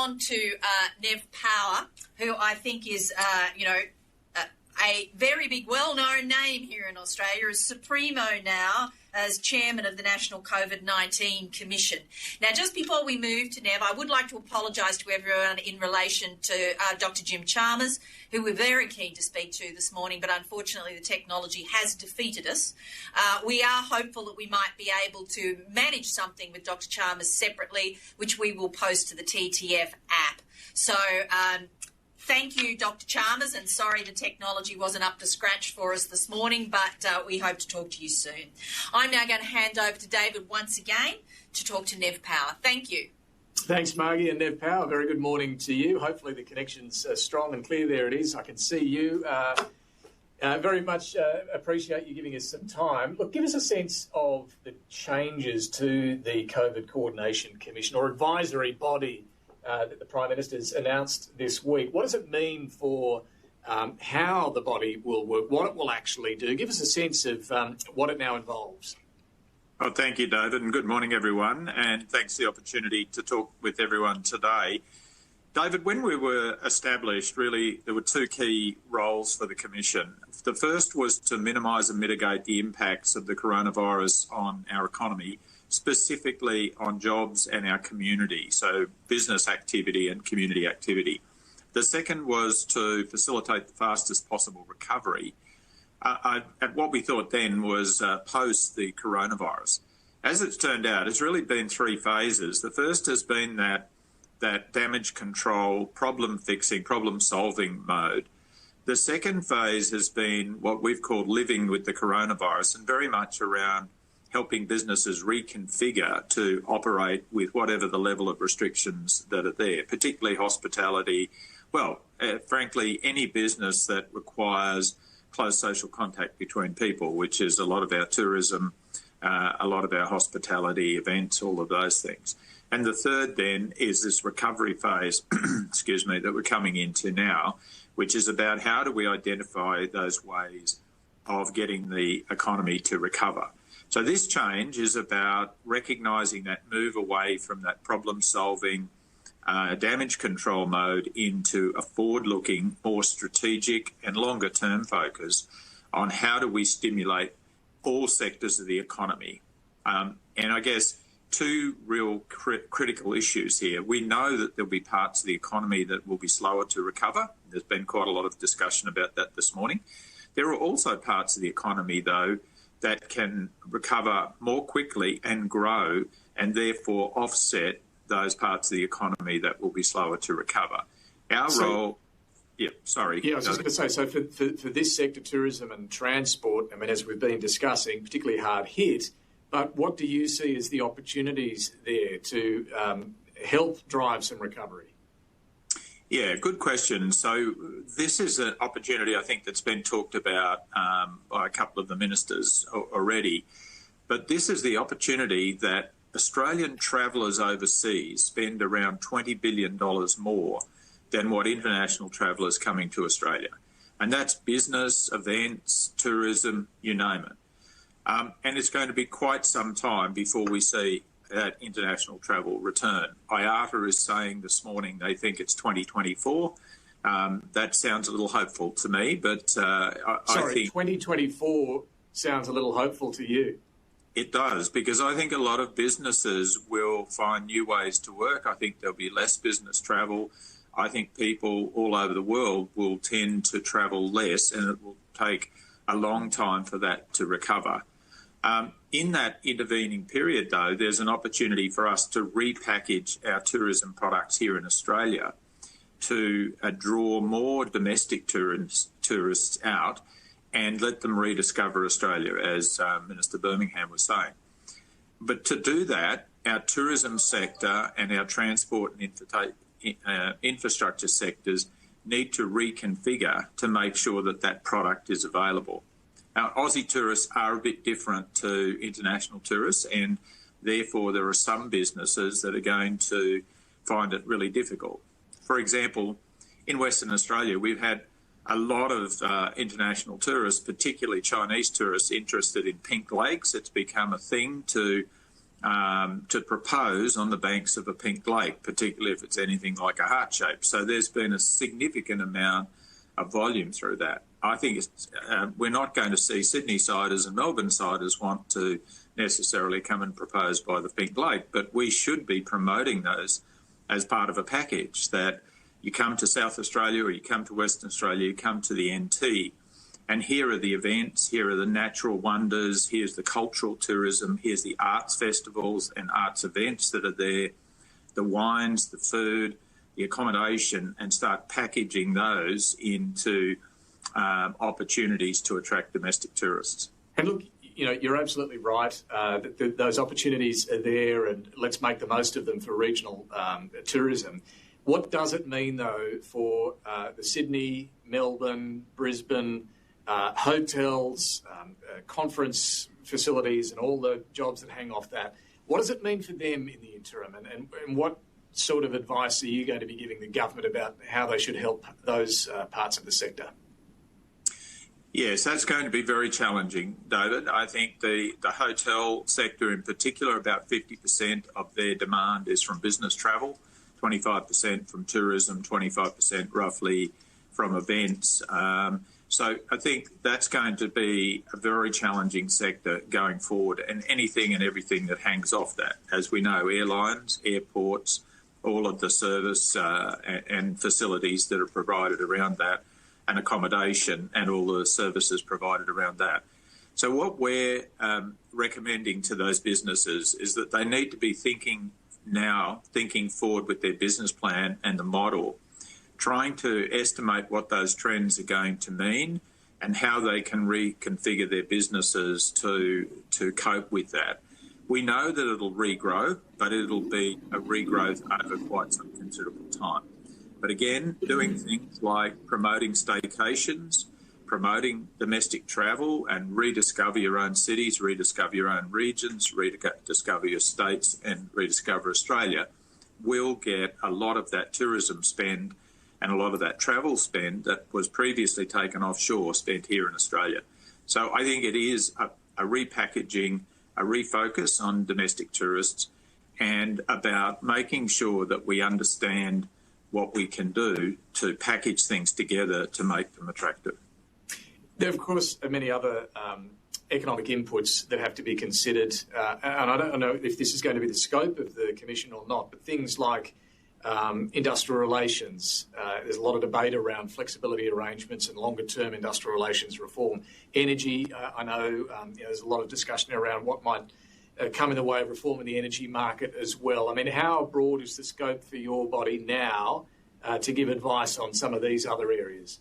on to Neville Power, who I think is, a very big, well-known name here in Australia, is Supremo now as chairman of the National Covid-19 Commission. Now, just before we move to Nev, I would like to apologise to everyone in relation to Dr. Jim Chalmers, who we're very keen to speak to this morning, but unfortunately the technology has defeated us. We are hopeful that we might be able to manage something with Dr. Chalmers separately, which we will post to the TTF app. So, thank you, Dr. Chalmers, and sorry the technology wasn't up to scratch for us this morning, but we hope to talk to you soon. I'm now going to hand over to David once again to talk to Neville Power. Thank you. Thanks, Margie, and Neville Power. Very good morning to you. Hopefully the connection's strong and clear. There it is. I can see you. Very much appreciate you giving us some time. Look, give us a sense of the changes to the COVID Coordination Commission or advisory body that the Prime Minister's announced this week. What does it mean for how the body will work, what it will actually do? Give us a sense of what it now involves. Oh, thank you, David, and good morning, everyone, and thanks for the opportunity to talk with everyone today. David, when we were established, really, there were two key roles for the Commission. The first was to minimise and mitigate the impacts of the coronavirus on our economy, specifically on jobs and our community, so business activity and community activity. The second was to facilitate the fastest possible recovery at what we thought then was post the coronavirus. As it's turned out, it's really been three phases. The first has been that damage control, problem fixing, problem solving mode. The second phase has been what we've called living with the coronavirus, and very much around helping businesses reconfigure to operate with whatever the level of restrictions that are there, particularly hospitality. Well, frankly, any business that requires close social contact between people, which is a lot of our tourism, a lot of our hospitality, events, all of those things. And the third then is this recovery phase, excuse me, that we're coming into now, which is about how do we identify those ways of getting the economy to recover. So this change is about recognising that move away from that problem-solving, damage control mode into a forward-looking, more strategic and longer-term focus on how do we stimulate all sectors of the economy. And I guess two real critical issues here. We know that there'll be parts of the economy that will be slower to recover. There's been quite a lot of discussion about that this morning. There are also parts of the economy, though, that can recover more quickly and grow and therefore offset those parts of the economy that will be slower to recover. Our role... Yeah, sorry. Yeah, I was just going to say, so for this sector, tourism and transport, I mean, as we've been discussing, particularly hard hit, but what do you see as the opportunities there to help drive some recovery? Yeah, good question. So this is an opportunity, I think, that's been talked about by a couple of the ministers already. But this is the opportunity that Australian travellers overseas spend around $20 billion more than what international travellers coming to Australia. And that's business, events, tourism, you name it. And it's going to be quite some time before we see that international travel return. IATA is saying this morning they think it's 2024. That sounds a little hopeful to me, but I think 2024 sounds a little hopeful to you. It does, because I think a lot of businesses will find new ways to work. I think there'll be less business travel. I think people all over the world will tend to travel less, and it will take a long time for that to recover. In that intervening period, though, there's an opportunity for us to repackage our tourism products here in Australia to draw more domestic tourists out and let them rediscover Australia, as Minister Birmingham was saying. But to do that, our tourism sector and our transport and infrastructure sectors need to reconfigure to make sure that that product is available. Our Aussie tourists are a bit different to international tourists, and therefore there are some businesses that are going to find it really difficult. For example, in Western Australia, we've had a lot of international tourists, particularly Chinese tourists, interested in pink lakes. It's become a thing to to propose on the banks of a pink lake, particularly if it's anything like a heart shape. So there's been a significant amount of volume through that. I think we're not going to see Sydney siders and Melbourne siders want to necessarily come and propose by the pink lake, but we should be promoting those as part of a package, that you come to South Australia or you come to Western Australia, you come to the NT, and here are the events, here are the natural wonders, here's the cultural tourism, here's the arts festivals and arts events that are there, the wines, the food, the accommodation, and start packaging those into opportunities to attract domestic tourists. And look, you know, you're absolutely right. Those opportunities are there, and let's make the most of them for regional tourism. What does it mean, though, for the Sydney, Melbourne, Brisbane, hotels, conference facilities and all the jobs that hang off that? What does it mean for them in the interim, and what sort of advice are you going to be giving the government about how they should help those parts of the sector? Yes, that's going to be very challenging, David. I think the hotel sector in particular, about 50% of their demand is from business travel, 25% from tourism, 25% roughly from events. So I think that's going to be a very challenging sector going forward, and anything and everything that hangs off that. As we know, airlines, airports, all of the service and facilities that are provided around that, and accommodation and all the services provided around that. So what we're recommending to those businesses is that they need to be thinking forward with their business plan and the model, trying to estimate what those trends are going to mean and how they can reconfigure their businesses to cope with that. We know that it'll regrow, but it'll be a regrowth over quite some considerable time. But again, doing things like promoting staycations, promoting domestic travel, and rediscover your own cities, rediscover your own regions, rediscover your states, and rediscover Australia will get a lot of that tourism spend and a lot of that travel spend that was previously taken offshore spent here in Australia. So I think it is a repackaging, a refocus on domestic tourists, and about making sure that we understand what we can do to package things together to make them attractive. There, of course, are many other economic inputs that have to be considered, and I don't know if this is going to be the scope of the Commission or not, but things like industrial relations. There's a lot of debate around flexibility arrangements and longer-term industrial relations reform. Energy, I know there's a lot of discussion around what might come in the way of reform in the energy market as well. I mean, how broad is the scope for your body now to give advice on some of these other areas?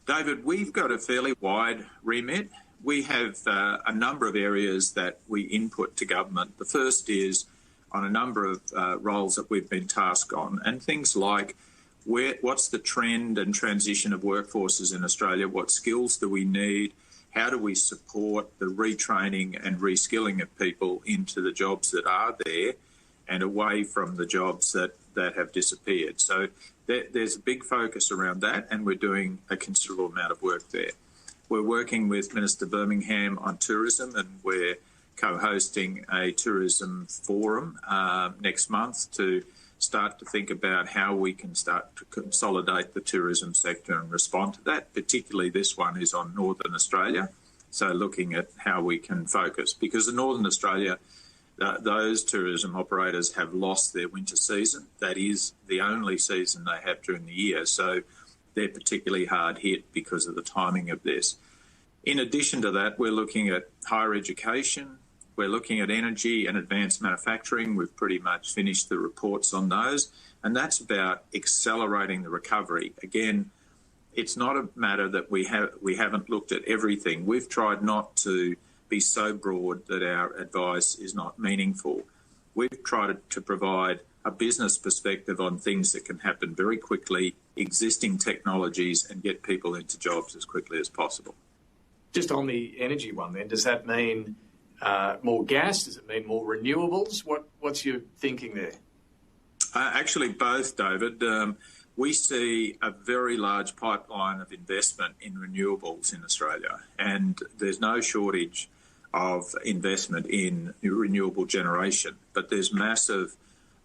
David, we've got a fairly wide remit. We have a number of areas that we input to government. The first is on a number of roles that we've been tasked on, and things like what's the trend and transition of workforces in Australia, what skills do we need, how do we support the retraining and reskilling of people into the jobs that are there and away from the jobs that have disappeared. So there's a big focus around that, and we're doing a considerable amount of work there. We're working with Minister Birmingham on tourism, and we're co-hosting a tourism forum next month to start to think about how we can start to consolidate the tourism sector and respond to that. Particularly this one is on Northern Australia, so looking at how we can focus. Because in Northern Australia, those tourism operators have lost their winter season. That is the only season they have during the year, so they're particularly hard hit because of the timing of this. In addition to that, we're looking at higher education. We're looking at energy and advanced manufacturing. We've pretty much finished the reports on those, and that's about accelerating the recovery. Again, it's not a matter that we haven't looked at everything. We've tried not to be so broad that our advice is not meaningful. We've tried to provide a business perspective on things that can happen very quickly, existing technologies, and get people into jobs as quickly as possible. Just on the energy one then, does that mean more gas? Does it mean more renewables? What's your thinking there? Actually, both, David. We see a very large pipeline of investment in renewables in Australia, and there's no shortage of investment in renewable generation, but there's massive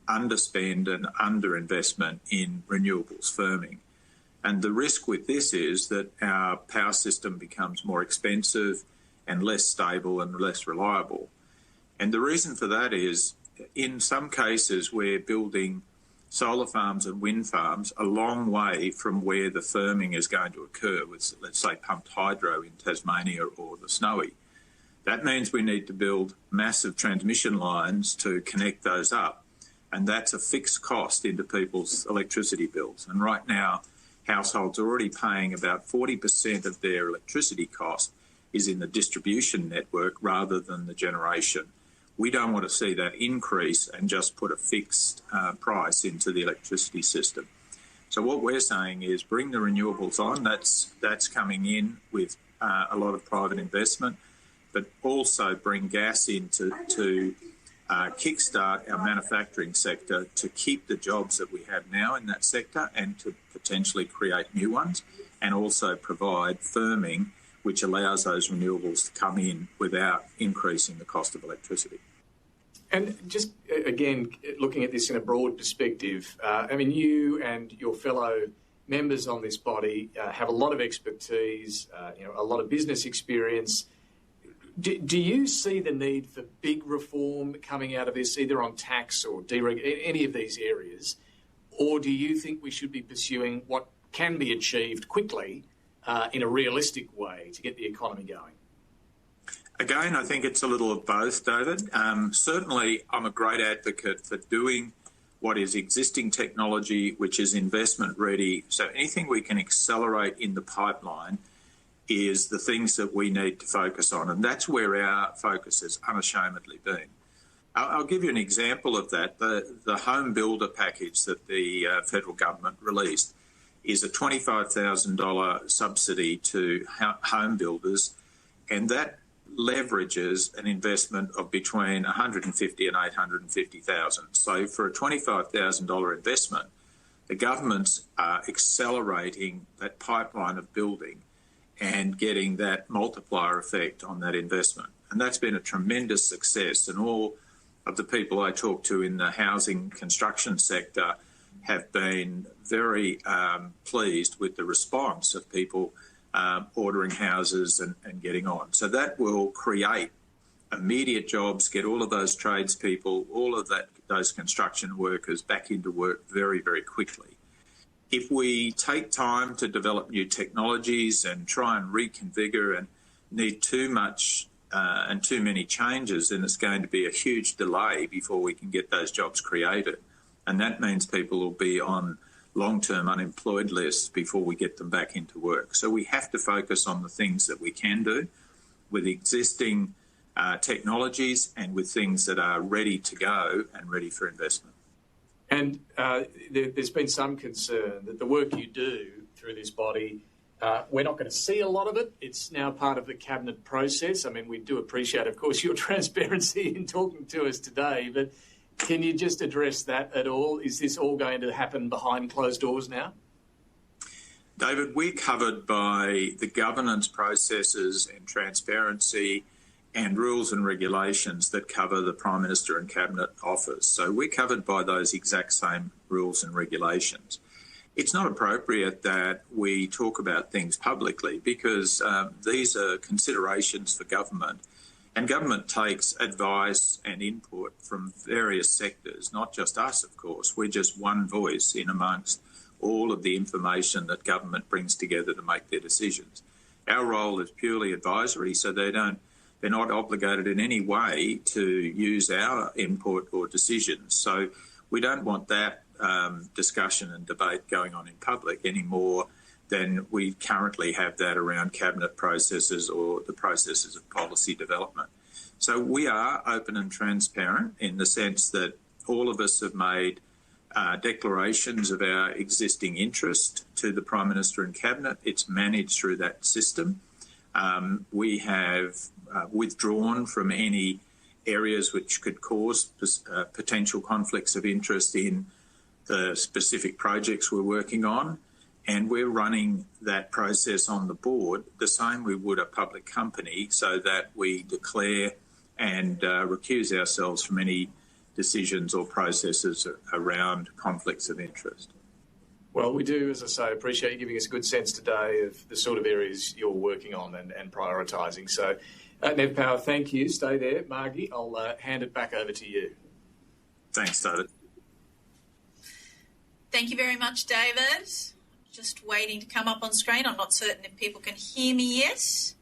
underspend and underinvestment in renewables firming. And the risk with this is that our power system becomes more expensive and less stable and less reliable. And the reason for that is, in some cases, we're building solar farms and wind farms a long way from where the firming is going to occur with, let's say, pumped hydro in Tasmania or the Snowy. That means we need to build massive transmission lines to connect those up, and that's a fixed cost into people's electricity bills. And right now, households are already paying about 40% of their electricity cost is in the distribution network rather than the generation. We don't want to see that increase and just put a fixed price into the electricity system. So what we're saying is bring the renewables on. That's coming in with a lot of private investment, but also bring gas in to kickstart our manufacturing sector to keep the jobs that we have now in that sector and to potentially create new ones, and also provide firming which allows those renewables to come in without increasing the cost of electricity. And just, again, looking at this in a broad perspective, I mean, you and your fellow members on this body have a lot of expertise, a lot of business experience. Do you see the need for big reform coming out of this, either on tax or any of these areas, or do you think we should be pursuing what can be achieved quickly in a realistic way to get the economy going? Again, I think it's a little of both, David. Certainly, I'm a great advocate for doing what is existing technology, which is investment ready. So anything we can accelerate in the pipeline is the things that we need to focus on. And that's where our focus has unashamedly been. I'll give you an example of that. The home builder package that the federal government released is a $25,000 subsidy to home builders, and that leverages an investment of between $150,000 and $850,000. So for a $25,000 investment, the government's accelerating that pipeline of building and getting that multiplier effect on that investment. And that's been a tremendous success, and all of the people I talk to in the housing construction sector have been very pleased with the response of people ordering houses and getting on. So that will create immediate jobs, get all of those tradespeople, all of those construction workers back into work very, very quickly. If we take time to develop new technologies and try and reconfigure and need too much and too many changes, then it's going to be a huge delay before we can get those jobs created. And that means people will be on long-term unemployed lists before we get them back into work. So we have to focus on the things that we can do with existing technologies and with things that are ready to go and ready for investment. And there's been some concern that the work you do through this body, we're not going to see a lot of it. It's now part of the cabinet process. I mean, we do appreciate, of course, your transparency in talking to us today, but can you just address that at all? Is this all going to happen behind closed doors now? David, we're covered by the governance processes and transparency and rules and regulations that cover the Prime Minister and Cabinet Office. So we're covered by those exact same rules and regulations. It's not appropriate that we talk about things publicly because these are considerations for government, and government takes advice and input from various sectors, not just us, of course. We're just one voice in amongst all of the information that government brings together to make their decisions. Our role is purely advisory, so they're not obligated in any way to use our input or decisions. So we don't want that discussion and debate going on in public any more than we currently have that around cabinet processes or the processes of policy development. So we are open and transparent in the sense that all of us have made declarations of our existing interest to the Prime Minister and Cabinet. It's managed through that system. We have withdrawn from any areas which could cause potential conflicts of interest in the specific projects we're working on. And we're running that process on the board the same we would a public company, so that we declare and recuse ourselves from any decisions or processes around conflicts of interest. Well, we do, as I say, appreciate you giving us a good sense today of the sort of areas you're working on and prioritising. So, Neville Power, thank you. Stay there. Margie, I'll hand it back over to you. Thanks, David. Thank you very much, David. Just waiting to come up on screen. I'm not certain if people can hear me yet.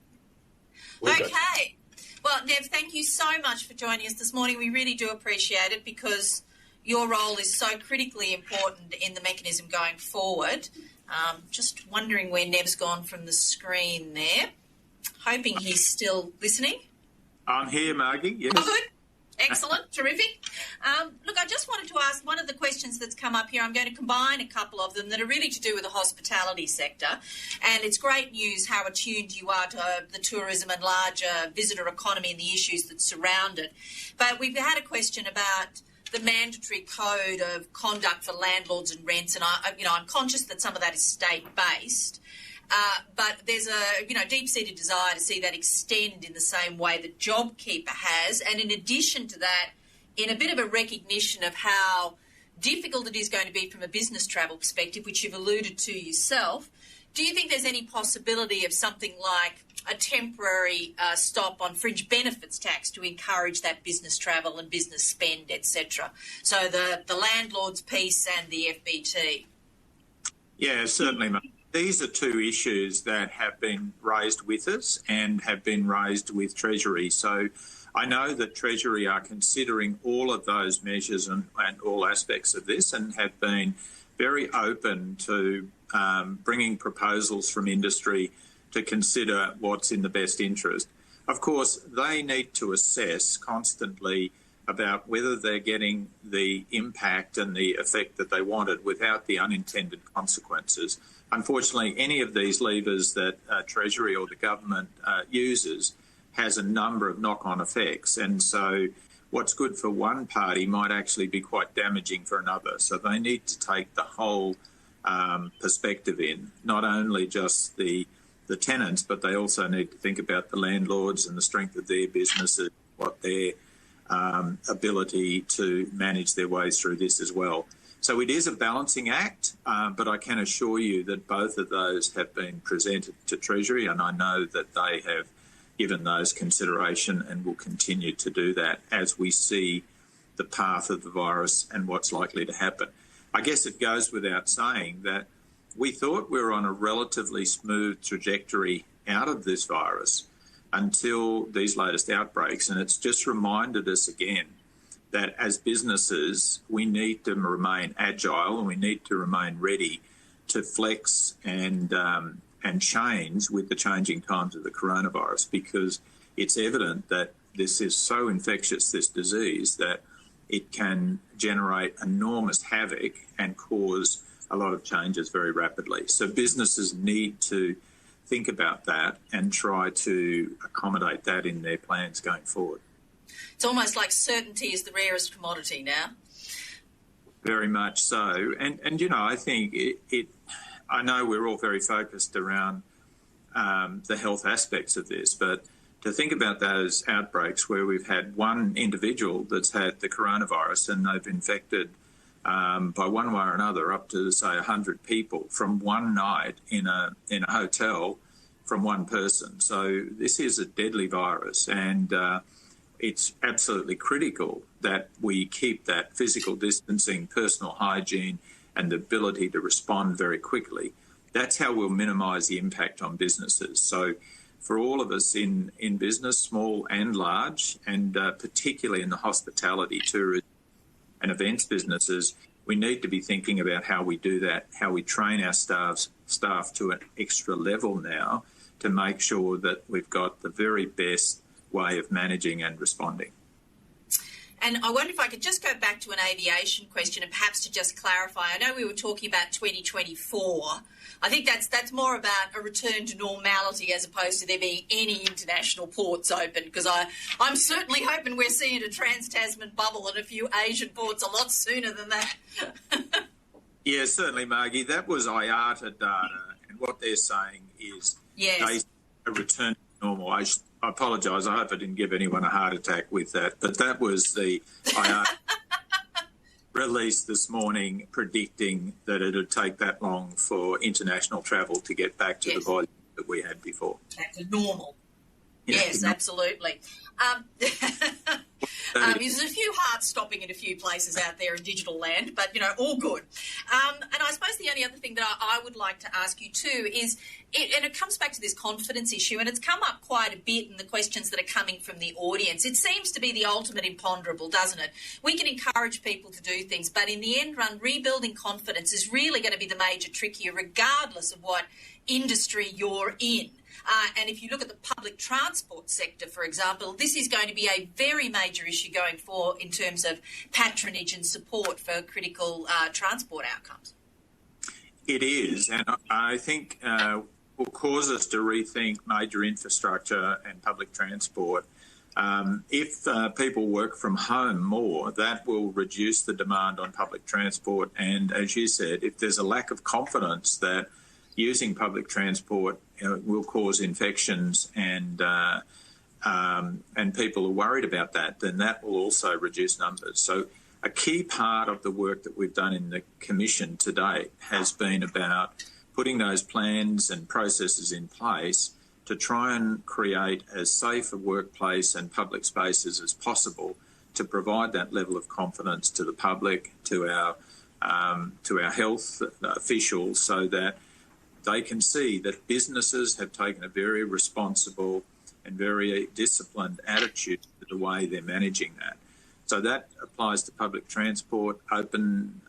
Okay. Well, Nev, thank you so much for joining us this morning. We really do appreciate it, because your role is so critically important in the mechanism going forward. Just wondering where Nev's gone from the screen there. Hoping he's still listening. I'm here, Margie, yes. Oh, good. Excellent. Terrific. Look, I just wanted to ask one of the questions that's come up here. I'm going to combine a couple of them that are really to do with the hospitality sector. And it's great news how attuned you are to the tourism and larger visitor economy and the issues that surround it. But we've had a question about the mandatory code of conduct for landlords and rents. And I'm conscious that some of that is state-based. But there's a deep-seated desire to see that extend in the same way that JobKeeper has, and in addition to that, in a bit of a recognition of how difficult it is going to be from a business travel perspective, which you've alluded to yourself. Do you think there's any possibility of something like a temporary stop on fringe benefits tax to encourage that business travel and business spend, etc.? So the landlord's piece and the FBT. Yeah, certainly, mate. These are two issues that have been raised with us and have been raised with Treasury. So I know that Treasury are considering all of those measures and all aspects of this, and have been very open to bringing proposals from industry to consider what's in the best interest. Of course, they need to assess constantly about whether they're getting the impact and the effect that they wanted without the unintended consequences. Unfortunately, any of these levers that Treasury or the government uses has a number of knock-on effects. And so what's good for one party might actually be quite damaging for another. So they need to take the whole perspective in, not only just the tenants, but they also need to think about the landlords and the strength of their businesses, what their ability to manage their ways through this as well. So it is a balancing act, but I can assure you that both of those have been presented to Treasury, and I know that they have given those consideration and will continue to do that as we see the path of the virus and what's likely to happen. I guess it goes without saying that we thought we were on a relatively smooth trajectory out of this virus until these latest outbreaks, and it's just reminded us again that as businesses, we need to remain agile and we need to remain ready to flex and change with the changing times of the coronavirus, because it's evident that this is so infectious, this disease, that it can generate enormous havoc and cause a lot of changes very rapidly. So businesses need to think about that and try to accommodate that in their plans going forward. It's almost like certainty is the rarest commodity now. Very much so. And I think I know we're all very focused around the health aspects of this, but to think about those outbreaks where we've had one individual that's had the coronavirus and they've infected by one way or another up to, say, 100 people from one night in a hotel from one person. So this is a deadly virus, and it's absolutely critical that we keep that physical distancing, personal hygiene, and the ability to respond very quickly. That's how we'll minimise the impact on businesses. So for all of us in business, small and large, and particularly in the hospitality, tourism and events businesses, we need to be thinking about how we do that, how we train our staff to an extra level now to make sure that we've got the very best way of managing and responding. And I wonder if I could just go back to an aviation question and perhaps to just clarify. I know we were talking about 2024. I think that's more about a return to normality as opposed to there being any international ports open, because I'm certainly hoping we're seeing a trans-Tasman bubble and a few Asian ports a lot sooner than that. Yeah, certainly, Margie. That was IATA data, and what they're saying is Yes. they return to normal. I apologise. I hope I didn't give anyone a heart attack with that, but that was the IATA release this morning predicting that it would take that long for international travel to get back to the volume that we had before. Back to normal. Yeah, Yes, absolutely. There's a few hearts stopping in a few places out there in digital land, but, all good. And I suppose the only other thing that I would like to ask you too is, and it comes back to this confidence issue, and it's come up quite a bit in the questions that are coming from the audience. It seems to be the ultimate imponderable, doesn't it? We can encourage people to do things, but in the end run, rebuilding confidence is really going to be the major trick here, regardless of what industry you're in. And if you look at the public transport sector, for example, this is going to be a very major issue going forward in terms of patronage and support for critical transport outcomes. It is, and I think will cause us to rethink major infrastructure and public transport. If people work from home more, that will reduce the demand on public transport. And as you said, if there's a lack of confidence that using public transport will cause infections and people are worried about that, then that will also reduce numbers. So a key part of the work that we've done in the Commission to date has been about putting those plans and processes in place to try and create as safe a workplace and public spaces as possible to provide that level of confidence to the public, to our health officials, so that they can see that businesses have taken a very responsible and very disciplined attitude to the way they're managing that. So that applies to public transport, open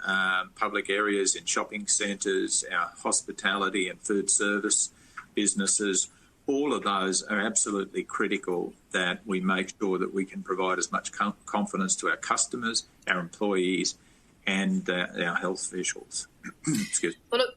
public areas in shopping centres, our hospitality and food service businesses. All of those are absolutely critical that we make sure that we can provide as much confidence to our customers, our employees and our health officials. Excuse me. Well, look,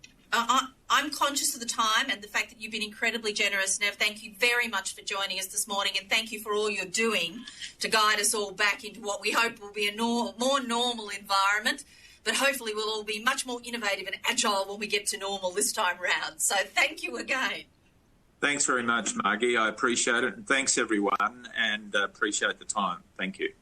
I'm conscious of the time and the fact that you've been incredibly generous, Nev. Thank you very much for joining us this morning, and thank you for all you're doing to guide us all back into what we hope will be a more normal environment. But hopefully we'll all be much more innovative and agile when we get to normal this time round. So thank you again. Thanks very much, Margie. I appreciate it. And thanks, everyone, and appreciate the time. Thank you.